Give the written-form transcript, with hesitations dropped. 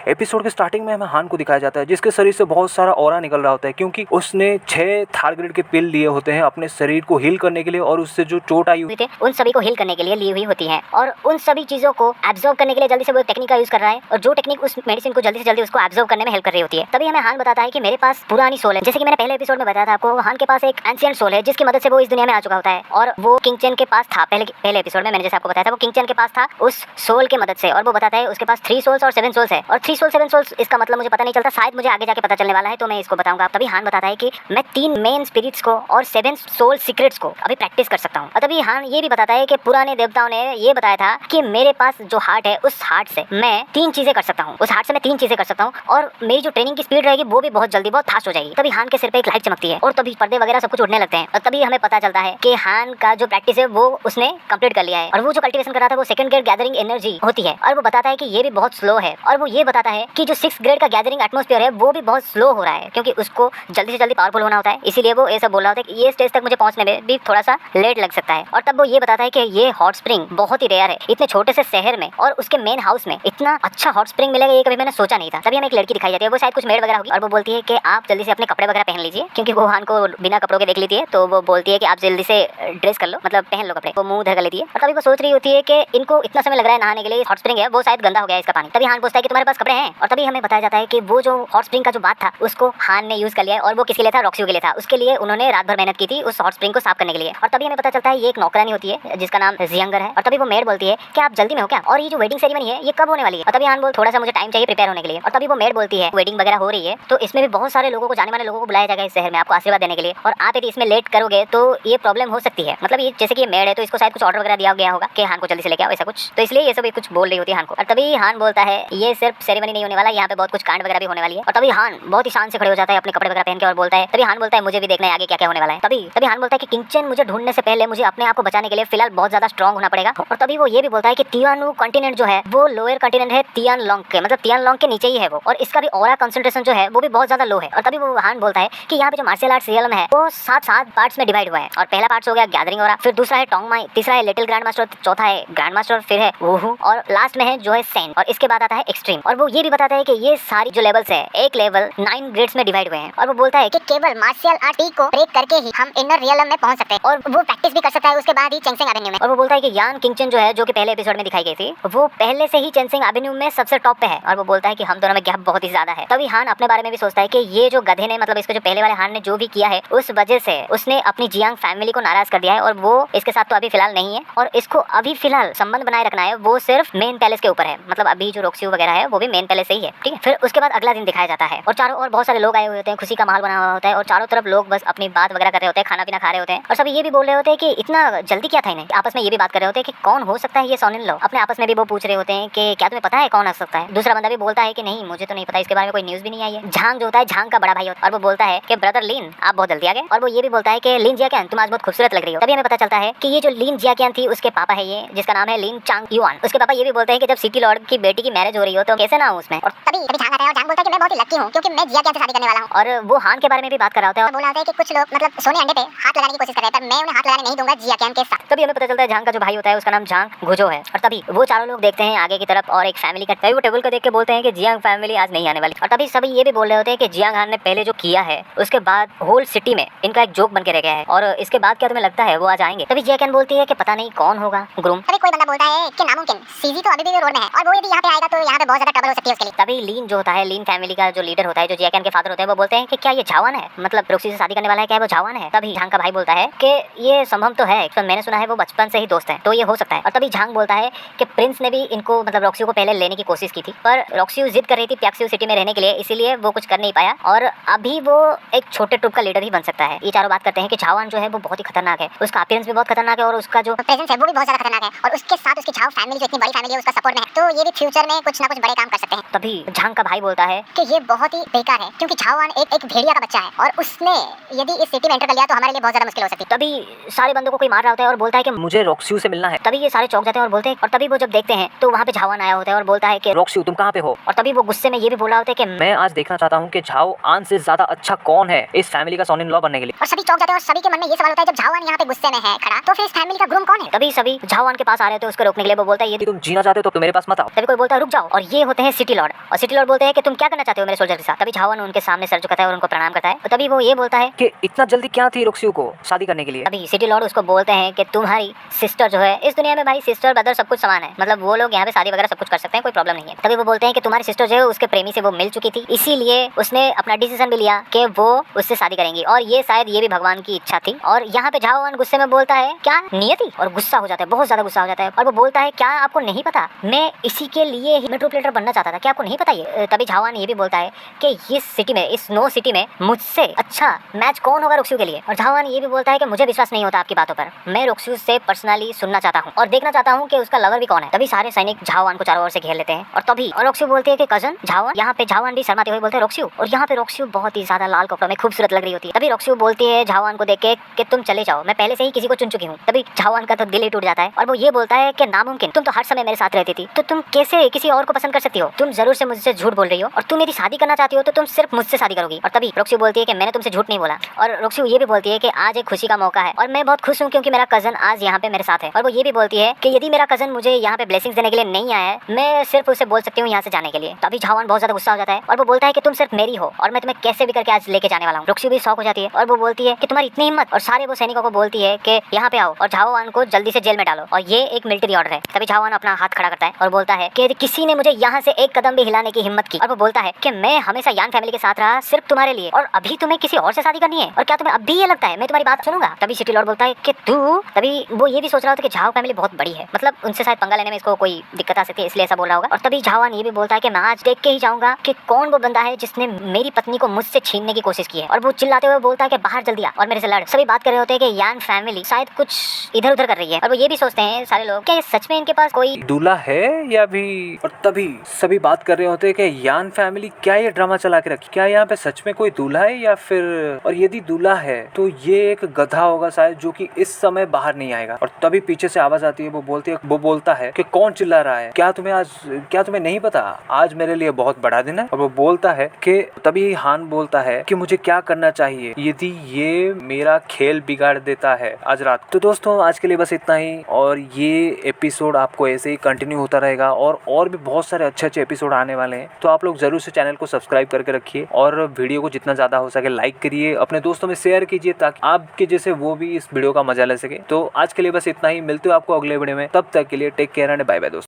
Episode के starting में हमें हान को दिखाया जाता है जिसके शरीर से बहुत सारा ऑरा निकल रहा होता है क्योंकि उसने 6 थर्ड ग्रेड के पिल लिए होते हैं अपने शरीर को हील करने के लिए और उससे जो चोट आई हुई थे उन सभी को हील करने के लिए ली हुई होती है और उन सभी चीजों को एब्जॉर्ब करने के लिए जल्दी से वो टेक्निक का यूज कर रहा है और जो टेक्निक उस मेडिसिन को जल्दी से जल्दी उसको एब्जॉर्ब करने में हेल्प कर रही होती है। तभी हमें हान बताता है कि मेरे पास पुरानी सोल है, जैसे कि मैंने पहले एपिसोड में बताया था आपको। हान के पास एक एंशिएंट सोल है जिसकी मदद से वो इस दुनिया में आ चुका होता है और वो किंग चेन के पास था। पहले एपिसोड में मैंने जैसे आपको बताया था वो किंग चेन के पास था उस सोल के मदद से, और वो बताता है उसके पास 3 सोल्स और 7 सोल्स है। और 3 सोल 7 सोल्स इसका मतलब मुझे पता नहीं चलता, शायद मुझे आगे जाके पता चलने वाला है तो मैं इसको बताऊंगा। तभी हान बताता है कि मैं 3 मेन स्पिरिट्स को और 7 सोल सीक्रेट्स को अभी प्रैक्टिस कर सकता हूँ। और तभी हान ये भी बताता है कि पुराने देवताओं ने ये बताया था कि मेरे पास जो हार्ट है उस हार्ट से मैं 3 चीजें कर सकता हूँ, उस हार्ट से मैं 3 चीजें कर सकता हूँ और मेरी जो ट्रेनिंग की स्पीड रहेगी वो भी बहुत जल्दी बहुत फास्ट हो जाएगी। तभी हान के सिर पे एक लाइट चमकती है और तभी पर्दे वगैरह सब कुछ उड़ने लगते हैं और तभी हमें पता चलता है कि हान का जो प्रैक्टिस है वो उसने कंप्लीट कर लिया है और वो जो कल्टीवेशन कर रहा था वो सेकंड ग्रेड गैदरिंग एनर्जी होती है और वो बताता है कि ये भी बहुत स्लो है और वो ये बताता है कि जो 6th ग्रेड का गैदरिंग एटमॉस्फेयर है वो भी बहुत स्लो हो रहा है क्योंकि उसको जल्दी से जल्दी पावरफुल होना होता है, इसीलिए वो ये सब बोल रहा होता है कि ये स्टेज तक मुझे पहुंचने में भी थोड़ा सा लेट लग सकता है। और तब वो ये बताता है कि ये हॉट स्प्रिंग बहुत ही रेयर है इतने छोटे से शहर में और उसके मेन हाउस में इतना अच्छा हॉट स्प्रिंग मिलेगा ये कभी मैंने सोचा नहीं था। तभी हमें एक लड़की दिखाई जाती है, वो शायद कुछ मेड वगैरह होगी और वो बोलती है कि आप जल्दी से अपने कपड़े वगैरह पहन लीजिए क्योंकि वो हान को बिना कपड़ों के देख लेती है तो वो बोलती है कि आप जल्दी से ड्रेस कर लो, मतलब पहन लो कपड़े। वो मुंह धर कर लेती है और तभी वो सोच रही होती है कि इनको इतना समय लग रहा है नहाने के लिए, हॉट स्प्रिंग है वो शायद गंदा हो गया है इसका पानी। तभी हान पूछता है कि तुम्हारे पास कपड़े हैं और तभी हमें बताया जाता है कि वो जो हॉट स्प्रिंग का जो बात था उसको हान ने यूज कर लिया है और वो किसके लिए था, रॉक्सियो के लिए था। उसके लिए उन्होंने रात भर मेहनत की थी उस हॉट स्प्रिंग को साफ करने के लिए। और तभी हमें पता चलता है ये एक नौकरानी होती है जिसका नाम जियांगर है और तभी वो मेड बोलती है कि आप जल्दी में हो क्या और ये जो वेडिंग सेरेमनी है ये कब होने वाली है। और तभी हान बोल थोड़ा सा मुझे टाइम चाहिए प्रिपेयर होने के लिए। और तभी वो मेड बोलती है वेडिंग वगैरह हो रही है तो इसमें भी बहुत सारे लोगों को, जाने वाले लोगों को बुलाया जाएगा इस शहर में आपको आशीर्वाद देने के लिए और आप यदि इसमें लेट करोगे तो ये प्रॉब्लम हो सकती है। मतलब ये जैसे कि ये मेड है तो इसको शायद कुछ ऑर्डर वगैरह दिया गया होगा कि हान को जल्दी से लेके आओ ऐसा कुछ, तो इसलिए ये सब कुछ बोल रही होती है हान को। और तभी हान बोलता है ये सिर्फ सेरेमनी नहीं होने वाला, यहाँ पे बहुत कुछ कांड वगैरह भी होने वाली है। और तभी हान बहुत ही शान से खड़े हो जाता है अपने कपड़े वगैरह पहन के और बोलता है, तभी हान बोलता है मुझे भी देखना है आगे क्या क्या होने वाला है। तभी हान बोलता है कि किंग चेन मुझे ढूंढने से पहले मुझे अपने आप को बचाने के लिए फिलहाल बहुत ज्यादा स्ट्रॉन्ग होना पड़ेगा। और तभी वो ये भी बोलता है कि तियानु कॉन्टिनेंट जो है वो लोअर कॉन्टिनेंट है तियान लॉन्ग के, मतलब तियान लॉन्ग के नीचे ही है वो, और इसका भी ऑरा कंसंट्रेशन जो है वो भी बहुत ज्यादा लो है। और तभी वो हान बोलता है कि यहाँ पे जो मार्शल आर्ट्स रियलम है वो 7 पार्ट्स में डिवाइड हुआ है और पहला पार्ट हो गया गैदरिंग ऑरा, फिर दूसरा है टोंग माई, तीसरा है लिटिल ग्रैंड मास्टर, चौथा है ग्रैंड मास्टर, फिर है वूहू और लास्ट में है जो है सेन और इसके बाद आता है एक्सट्रीम। और वो ये भी बताता है कि ये सारी जो लेवल्स है एक लेवल 9 ग्रेड्स में डिवाइड हुए हैं और वो बोलता है कि केवल मार्शल आर्ट को ब्रेक करके ही हम इनर रियलम में पहुंच सकते हैं और वो प्रैक्टिस भी कर सकता है उसके बाद ही चेंगसेंग एवेन्यू में। और वो बोलता है कि यान किंगचन जो है जो कि पहले एपिसोड में दिखाई गई थी वो पहले से ही चेंगसेंग एवेन्यू में सबसे टॉप पे है और वो बोलता है कि हम दोनों में गैप बहुत ही ज्यादा है। तभी हान अपने बारे में भी सोचता है कि ये जो गधे ने, मतलब इसको जो पहले वाले हान ने जो भी किया है उस वजह से उसने अपनी जियांग फैमिली को नाराज कर दिया है और वो इसके साथ तो अभी फिलहाल नहीं है और इसको अभी फिलहाल संबंध बनाए रखना है वो सिर्फ मेन पैलेस के ऊपर है, मतलब अभी जो रॉक्सियो वगैरह है वो भी मेन पैलेस से ही है, ठीक है। फिर उसके बाद अगला दिन दिखाया जाता है और चारों ओर बहुत सारे लोग आए हुए होते हैं, खुशी का माहौल बना हुआ होता है और चारों तरफ लोग बस अपनी बात वगैरह कर रहे होते हैं, खाना पीना खा रहे होते हैं और सभी ये भी बोल रहे होते हैं कि इतना जल्दी क्या था इन्हें, आपस में ये भी बात कर रहे होते हैं कि कौन हो सकता है ये सन इन लॉ। अपने आपस में भी वो पूछ रहे होते हैं कि क्या तुम्हें पता है कौन हो सकता है। दूसरा बंदा भी बोलता है कि नहीं मुझे तो नहीं पता, इसके बारे में कोई न्यूज़ भी नहीं आई है। झांग जो होता है झांग का बड़ा भाई होता है और वो बोलता है कि ब्रदर लीन आप बहुत जल्दी आ गए और वो ये भी बोलता है कि लीन जियाक्यान तुम आज बहुत खूबसूरत लग रही हो। तभी हमें पता चलता है कि ये जो लीन जियाक्यान थी उसके पापा है ये, जिसका नाम है लीन चांग युआन। उसके पापा ये भी बोलते हैं कि जब सिटी लॉर्ड की बेटी की मैरिज हो रही हो तो कैसे ना हो उसमें। और तभी झांग आता है और झांग बोलता है कि मैं बहुत ही लकी हूं क्योंकि मैं जियाक्यान से शादी करने वाला हूं। और वो हान के बारे में भी बात कर रहा होता है और बोला होता है कि कुछ लोग मतलब सोने अंडे पे हाथ लगाने की कोशिश कर रहे हैं पर मैं उन्हें हाथ लगाने नहीं दूंगा जियाक्यान के साथ। तभी हमें पता चलता है झांग का जो भाई होता है उसका नाम झांग गुजो है और तभी वो चारों लोग देखते हैं आगे की तरफ और एक फैमिली का, तभी वो टेबल को देख के बोलते हैं कि जियांग फैमिली आज नहीं आने वाली। और तभी सभी ये भी बोल रहे होते हैं कि जियांग हान ने पहले जो किया है उसके बाद होल सिटी में इनका एक जोक बन के रह गया है और इसके बाद क्या तुम्हें लगता है वो आ जाएंगे। तभी जियाक्यान बोलती है कि पता नहीं कौन होगा ग्रूम। तभी कोई बंदा बोलता है कि नामुमकिन, सीजी तो अभी भी रोड में है और वो यदि यहाँ पे आएगा तो यहाँ पे बहुत ज्यादा ट्रबल हो सकती है उसके लिए। तभी लीन जो होता है, लीन फैमिली का जो लीडर होता है, जो जियाक्यान के फादर होते हैं, वो बोलते हैं कि क्या ये झावान है, मतलब रॉक्सी से शादी करने वाला है, क्या वो झावान है। तभी झांग का भाई बोलता है कि ये संभव तो है, तो मैंने सुना है वो बचपन से ही दोस्त है तो ये हो सकता है। और तभी झांग बोलता है कि प्रिंस ने भी इनको, मतलब रॉक्सियो को पहले लेने की कोशिश की थी पर रॉक्सियो जिद कर रही थी प्याक्सियो सिटी में रहने के लिए, इसीलिए वो कुछ कर नहीं पाया और अभी वो एक छोटे ट्रुप का लीडर ही बन सकता है। ये चारों बात करते हैं कि झावान जो है वो बहुत ही खतरनाक है, उसका अपीयरेंस भी बहुत खतरनाक है और उसका जो प्रेजेंस है वो भी बहुत ज्यादा खतरनाक है और उसके साथ उसकी झाव फैमिली जो इतनी बड़ी फैमिली है उसका सपोर्ट में है तो ये भी फ्यूचर में कुछ ना कुछ बड़े काम कर सकते हैं। तभी झांग का भाई बोलता है कि ये बहुत ही बेकार है क्योंकि झावान एक भेड़िया का बच्चा है और उसने यदि इस सिटी में एंटर कर लिया तो हमारे लिए बहुत ज्यादा मुश्किल हो सकती है। तभी सारे बंदों को कोई मार रहा होता है और बोलता है कि मुझे रॉक्सियो से मिलना है। तभी ये सारे चौंक जाते हैं और बोलते हैं, और तभी वो जब देखते हैं तो वहाँ पे झावान आया होता है और बोलता है कि रॉक्सियो तुम कहाँ पे हो। और तभी वो गुस्से में ये भी बोल रहा होता है कि मैं आज देखना चाहता हूँ कि झाओ आन से ज्यादा अच्छा कौन है इस फैमिली का सन इन लॉ बनने के लिए। और सभी चौंक जाते हैं और सभी के मन में ये सवाल होता है जब झावान यहाँ पे गुस्से में है खड़ा तो फिर इस फैमिली का ग्रूम कौन है। तभी सभी झावान के पास आ रहे थे उसको रोकने के लिए, वो बोलता है ये तुम जीना चाहते हो तो मेरे पास मत आओ। तभी कोई बोलता है रुक जाओ और ये होते हैं सिटी लॉर्ड। और सिटी लॉर्ड बोलते हैं कि तुम क्या करना चाहते हो मेरे सोल्जर के साथ। तभी झावन उनके सामने सर झुकाता है और उनको प्रणाम करता है। और तभी वो ये बोलता है कि इतना जल्दी क्या थी रोक्सियो को शादी करने के लिए। तभी सिटी लॉर्ड उसको बोलते हैं कि तुम्हारी सिस्टर जो है, इस दुनिया में भाई सिस्टर ब्रदर सब कुछ समान है, मतलब वो लोग यहाँ पे शादी वगैरह सब कुछ कर सकते हैं, कोई प्रॉब्लम नहीं है। तभी वो बोलते हैं कि तुम्हारी सिस्टर जो है उसके प्रेमी से वो मिल चुकी थी, इसीलिए उसने अपना डिसीजन भी लिया कि वो उससे शादी करेंगी और ये शायद ये भी भगवान की इच्छा थी। और यहाँ पे झावन गुस्से में बोलता है क्या नियति, और गुस्सा हो जाता है, बहुत ज्यादा गुस्सा हो जाता है। और वो बोलता है क्या आपको नहीं पता मैं इसी के लिए ही मेट्रोप्लेटर बनना चाहता था, क्या आपको नहीं पता ये। तभी झावन ये भी बोलता है कि इस सिटी में, इस स्नो सिटी में मुझसे अच्छा मैच कौन होगा रोक्सियो के लिए। और झावन ये भी बोलता है कि मुझे विश्वास नहीं होता आपकी बातों पर, मैं रोक्सियो से पर्सनली सुनना चाहता हूँ और देखना चाहता हूँ कि उसका लवर भी कौन है। तभी सारे सैनिक झावन को चारों ओर से घेर लेते हैं और तभी और रोक्सियो बोलती है कि कजन झावन। यहाँ पे झावन भी शर्माते हुए बोलते हैं रोक्सियो। और यहाँ पे रोक्सियो बहुत ही ज्यादा लाल कपड़ों में खूबसूरत लग रही होती है। तभी रोक्सियो बोलती है झावन को देख के कि तुम चले जाओ, मैं पहले से ही किसी को चुन चुकी हूँ। तभी झावन का तो दिल ही टूट जाता है और वो ये बोलता है कि नामुमकिन, तुम तो हर समय मेरे साथ रहती थी, तो तुम कैसे किसी और को पसंद कर सकती हो, तुम जरूर से मुझसे झूठ बोल रही हो और तुम यदि शादी करना चाहती हो तो तुम सिर्फ मुझसे शादी करोगी। और तभी रोक्सियो बोलती है कि मैंने तुमसे झूठ नहीं बोला। और रोक्सियो ये भी बोलती है कि आज एक खुशी का मौका है और मैं बहुत खुश हूँ क्योंकि मेरा कजन आज यहाँ पे मेरे साथ है। और वो ये भी बोलती है कि यदि मेरा कजन मुझे यहाँ पे ब्लेसिंग्स देने के लिए नहीं आया है, मैं सिर्फ उसे बोल सकती हूँ यहाँ से जाने के लिए। तभी झावन बहुत ज्यादा गुस्सा हो जाता है और वो बोलता है कि तुम सिर्फ मेरी हो और मैं तुम्हें कैसे भी करके आज लेके जाने वाला हूँ। रोक्सियो भी शॉक हो जाती है और वो बोलती है कि तुम्हारी इतनी हिम्मत, और सारे वो सैनिकों को बोलती है कि यहाँ पे आओ और झावन को जल्दी से जेल में डालो और ये एक मिलिट्री ऑर्डर है। तभी झावन अपना हाथ खड़ा करता है और बोलता है कि यदि किसी ने मुझे यहाँ से एक कदम भी हिलाने की हिम्मत की, और वो बोलता है कि मैं हमेशा यान फैमिली के साथ रहा सिर्फ तुम्हारे लिए और अभी तुम्हें किसी और से शादी करनी है, और क्या तुम्हें अब भी ये लगता है मैं तुम्हारी बात सुनूंगा। तभी सिटी लॉर्ड बोलता है कि तू, तभी वो ये भी सोच रहा था कि झाव फैमिली बहुत बड़ी है, मतलब उनसे शायद पंगा लेने में इसको कोई दिक्कत आ सकती है, इसलिए ऐसा बोल रहा होगा। और तभी झावन ये भी बोलता है कि मैं आज देख के ही जाऊंगा कि कौन वो बंदा है जिसने मेरी पत्नी को मुझसे छीनने की कोशिश की है। और वो चिल्लाते हुए बोलता है कि बाहर जल्दी आ और मेरे से लड़। सभी बात कर रहे होते हैं कि यान फैमिली शायद कुछ इधर उधर कर रही है और वो ये भी सोचते हैं सारे लोग, क्या ये सच में इनके पास कोई दूल्हा है या भी। और तभी सभी बात कर रहे होते हैं कि यान फैमिली क्या ये ड्रामा चला के रखी, क्या यहाँ पे सच में कोई दूल्हा है या फिर, और यदि दूल्हा है तो ये एक गधा होगा शायद जो कि इस समय बाहर नहीं आएगा। और तभी पीछे से आवाज आती है, वो बोलता है कि कौन चिल्ला रहा है, क्या तुम्हें नहीं पता आज मेरे लिए बहुत बड़ा दिन है। और वो बोलता है कि तभी हान बोलता है कि मुझे क्या करना चाहिए यदि ये मेरा खेल बिगाड़ देता है आज रात। तो दोस्तों आज के लिए बस इतना ही, और ये एपिसोड आपको ऐसे ही कंटिन्यू होता रहेगा और भी बहुत सारे अच्छे एपिसोड आने वाले हैं। तो आप लोग जरूर से चैनल को सब्सक्राइब करके रखिए और वीडियो को जितना ज्यादा हो सके लाइक करिए, अपने दोस्तों में शेयर कीजिए ताकि आपके जैसे वो भी इस वीडियो का मजा ले सके। तो आज के लिए बस इतना ही, मिलते हो आपको अगले वीडियो में, तब तक के लिए take care and bye bye दोस्तों।